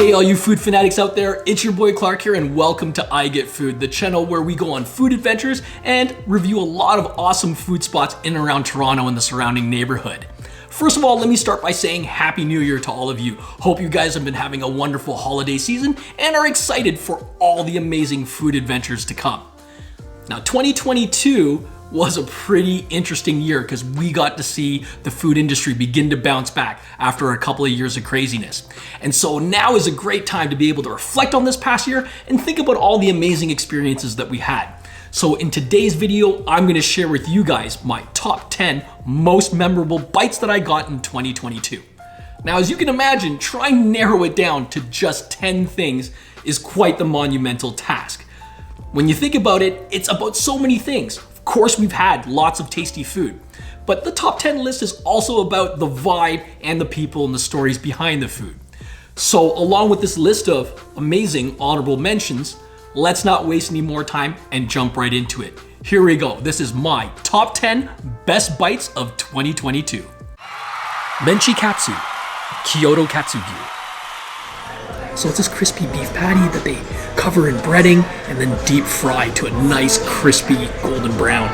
Hey all you food fanatics out there, it's your boy Clark here and welcome to I Get Food, the channel where we go on food adventures and review a lot of awesome food spots in and around Toronto and the surrounding neighborhood. First of all, let me start by saying Happy New Year to all of you. Hope you guys have been having a wonderful holiday season and are excited for all the amazing food adventures to come. Now 2022 was a pretty interesting year because we got to see the food industry begin to bounce back after a couple of years of craziness. And so now is a great time to be able to reflect on this past year and think about all the amazing experiences that we had. So in today's video, I'm going to share with you guys my top 10 most memorable bites that I got in 2022. Now, as you can imagine, trying to narrow it down to just 10 things is quite the monumental task. When you think about it, it's about so many things. Of course, we've had lots of tasty food, but the top 10 list is also about the vibe and the people and the stories behind the food. So along with this list of amazing honorable mentions, let's not waste any more time and jump right into it. Here we go. This is my top 10 best bites of 2022. Menchi Katsu, Kyoto Katsugyu. So it's this crispy beef patty that they cover in breading and then deep fry to a nice crispy golden brown.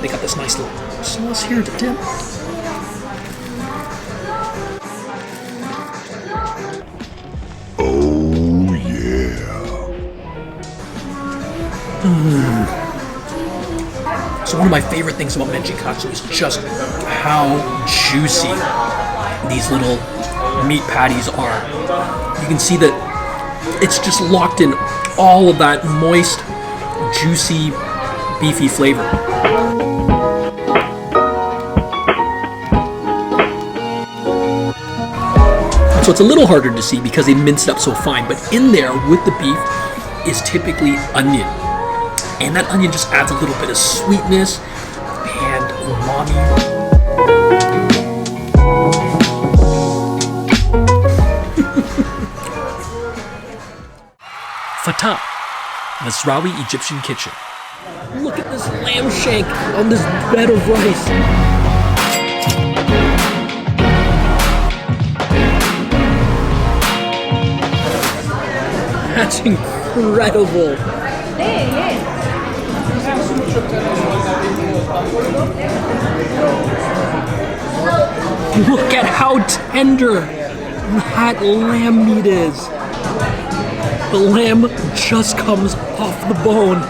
They got this nice little sauce here to dip. Oh yeah. So one of my favorite things about Menchi Katsu is just how juicy these little meat patties are. You can see that it's just locked in all of that moist, juicy, beefy flavor. So it's a little harder to see because they minced it up so fine, but in there with the beef is typically onion. And that onion just adds a little bit of sweetness and umami. Fatah, Nasrawi Egyptian kitchen. Look at this lamb shank on this bed of rice. That's incredible. Look at how tender that lamb meat is. The lamb just comes off the bone.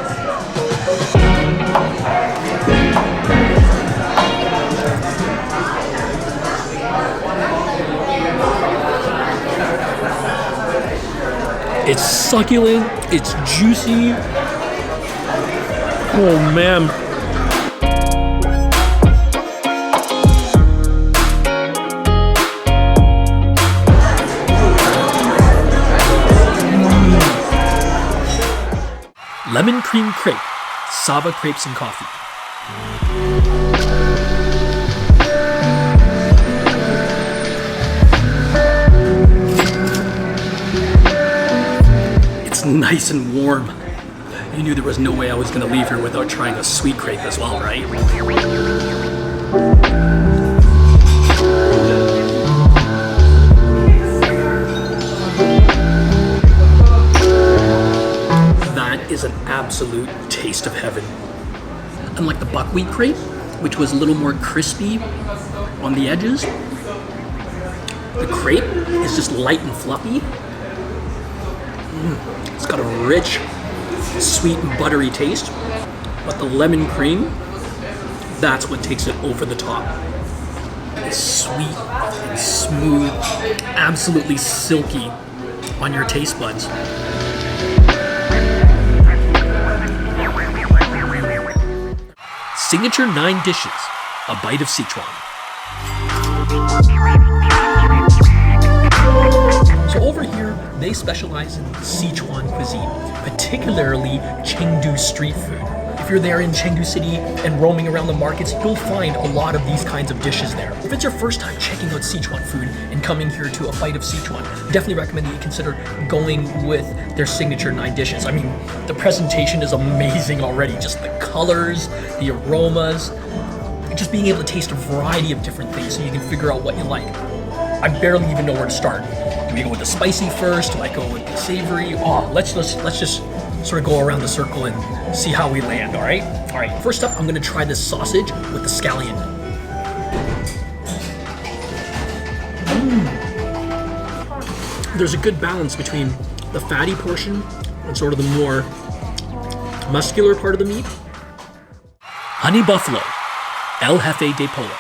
It's succulent, it's juicy. Oh man. Lemon cream crepe, SAVA crepes and coffee. It's nice and warm. You knew there was no way I was going to leave here without trying a sweet crepe as well, right? Is an absolute taste of heaven. Unlike the buckwheat crepe, which was a little more crispy on the edges, the crepe is just light and fluffy. It's got a rich, sweet and buttery taste, but the lemon cream, that's what takes it over the top. It's sweet and smooth, absolutely silky on your taste buds. Signature 9 dishes, a bite of Sichuan. So over here, they specialize in Sichuan cuisine, particularly Chengdu street food. If you're there in Chengdu City and roaming around the markets, you'll find a lot of these kinds of dishes there. If it's your first time checking out Sichuan food and coming here to a bite of Sichuan, definitely recommend that you consider going with their signature 9 dishes. I mean, the presentation is amazing already. Just the colors, the aromas, just being able to taste a variety of different things so you can figure out what you like. I barely even know where to start. Do we go with the spicy first? Do I go with the savory? Oh, let's just sort of go around the circle and see how we land, all right? All right, first up, I'm gonna try this sausage with the scallion. There's a good balance between the fatty portion and sort of the more muscular part of the meat. Honey buffalo, El Jefe de Polo.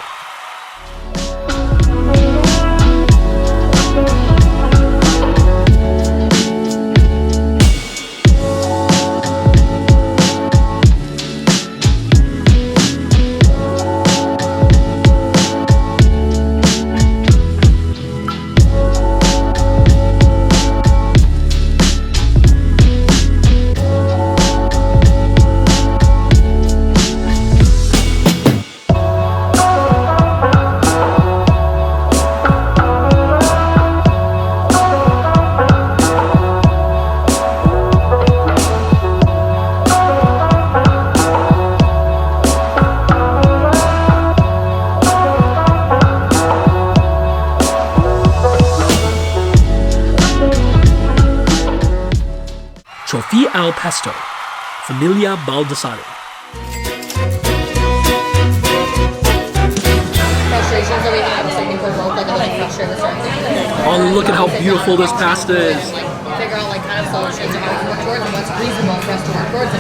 TROFIE al pesto, Familia Baldassarre. Frustrations that we have is looking for both like a little pressure to start thinking. Oh, look at how beautiful this pasta is. Like figure out like kind of solutions of how we can work towards and what's reasonable for us to work towards.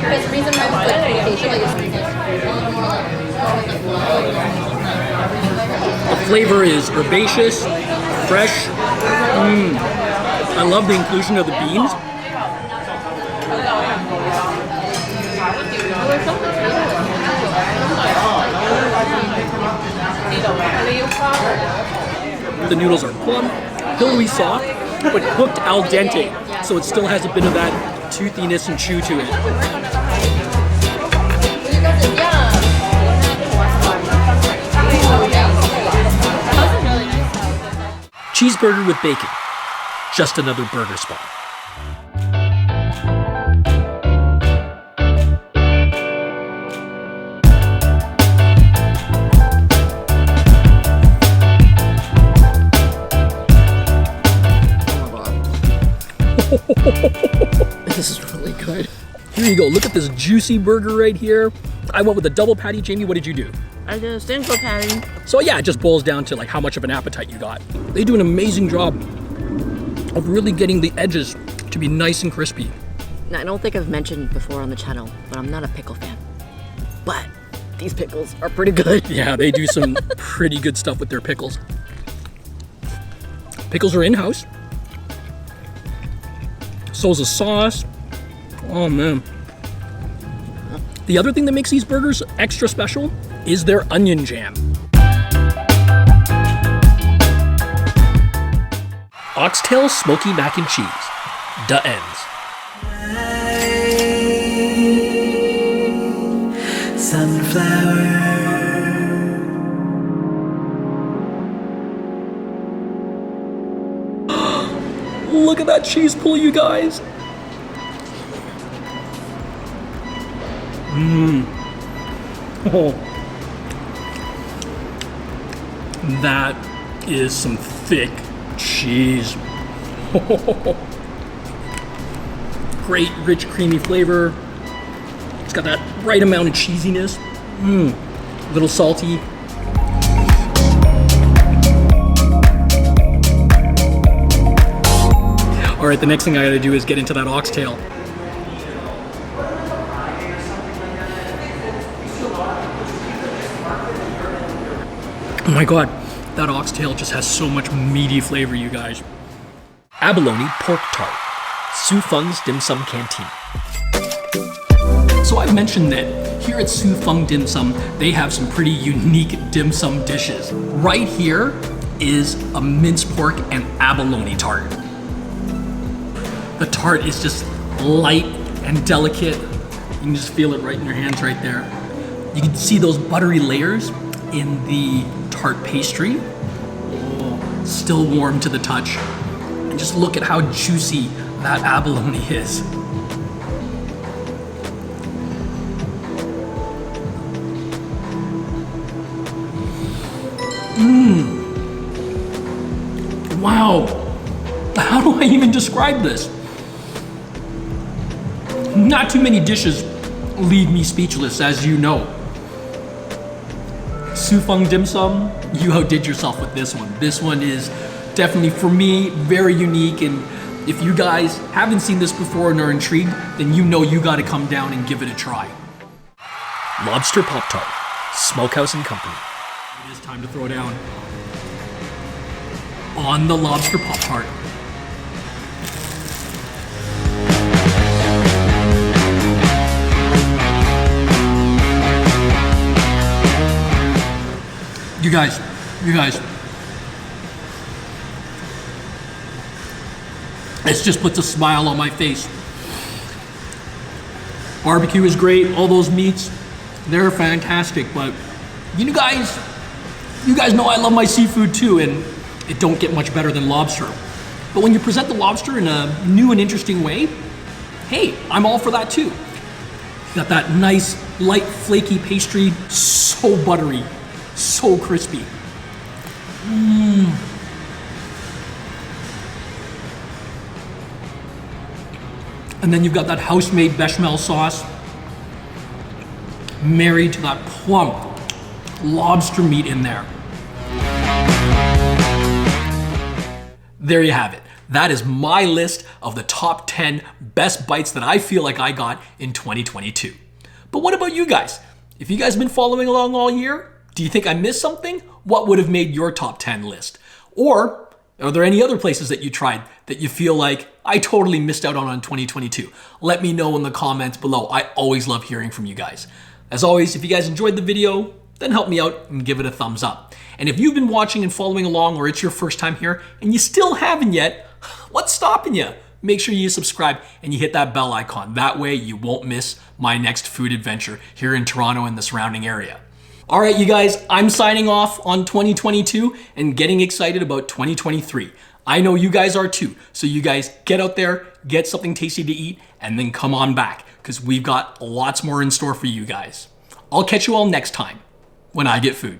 Because the reason why it's like communication, like it's more like The flavor is herbaceous, fresh. I love the inclusion of the beans. The noodles are plump, pillowy soft, but cooked al dente, so it still has a bit of that toothiness and chew to it. Cheeseburger with bacon. Just another burger spot. This is really good. Here you go, look at this juicy burger right here. I went with a double patty. Jamie, what did you do? I did a single patty. So yeah, it just boils down to like how much of an appetite you got. They do an amazing job of really getting the edges to be nice and crispy. Now, I don't think I've mentioned before on the channel, but I'm not a pickle fan. But these pickles are pretty good. Yeah, they do some pretty good stuff with their pickles. Pickles are in-house. So is the sauce. Oh man. The other thing that makes these burgers extra special is their onion jam. Oxtail smoky mac and cheese. Da ends. Sunflower. Look at that cheese pull, you guys. Oh. That is some thick cheese. Great, rich, creamy flavor. It's got that right amount of cheesiness. A little salty. All right, the next thing I gotta do is get into that oxtail. Oh my God, that oxtail just has so much meaty flavor, you guys. Abalone pork tart, FUNG'S dim sum canteen. So I've mentioned that here at Fung Dim Sum, they have some pretty unique dim sum dishes. Right here is a minced pork and abalone tart. The tart is just light and delicate. You can just feel it right in your hands right there. You can see those buttery layers in the tart pastry. Oh, still warm to the touch. And just look at how juicy that abalone is. Wow. How do I even describe this? Not too many dishes leave me speechless, as you know. Sufung dim sum, you outdid yourself with this one. This one is definitely, for me, very unique, and if you guys haven't seen this before and are intrigued, then you know you gotta come down and give it a try. Lobster Pop-Tart, Smokehouse and Company. It is time to throw down on the Lobster Pop-Tart. You guys. This just puts a smile on my face. Barbecue is great, all those meats, they're fantastic, but you guys know I love my seafood too, and it don't get much better than lobster. But when you present the lobster in a new and interesting way, hey, I'm all for that too. Got that nice, light, flaky pastry, so buttery, so crispy. And then you've got that house-made bechamel sauce married to that plump lobster meat in there. There you have it. That is my list of the top 10 best bites that I feel like I got in 2022. But what about you guys? If you guys have been following along all year, do you think I missed something? What would have made your top 10 list? Or are there any other places that you tried that you feel like I totally missed out on in 2022? Let me know in the comments below. I always love hearing from you guys. As always, if you guys enjoyed the video, then help me out and give it a thumbs up. And if you've been watching and following along, or it's your first time here and you still haven't yet, what's stopping you? Make sure you subscribe and you hit that bell icon. That way you won't miss my next food adventure here in Toronto and the surrounding area. All right, you guys, I'm signing off on 2022 and getting excited about 2023. I know you guys are too. So you guys get out there, get something tasty to eat, and then come on back because we've got lots more in store for you guys. I'll catch you all next time when I get food.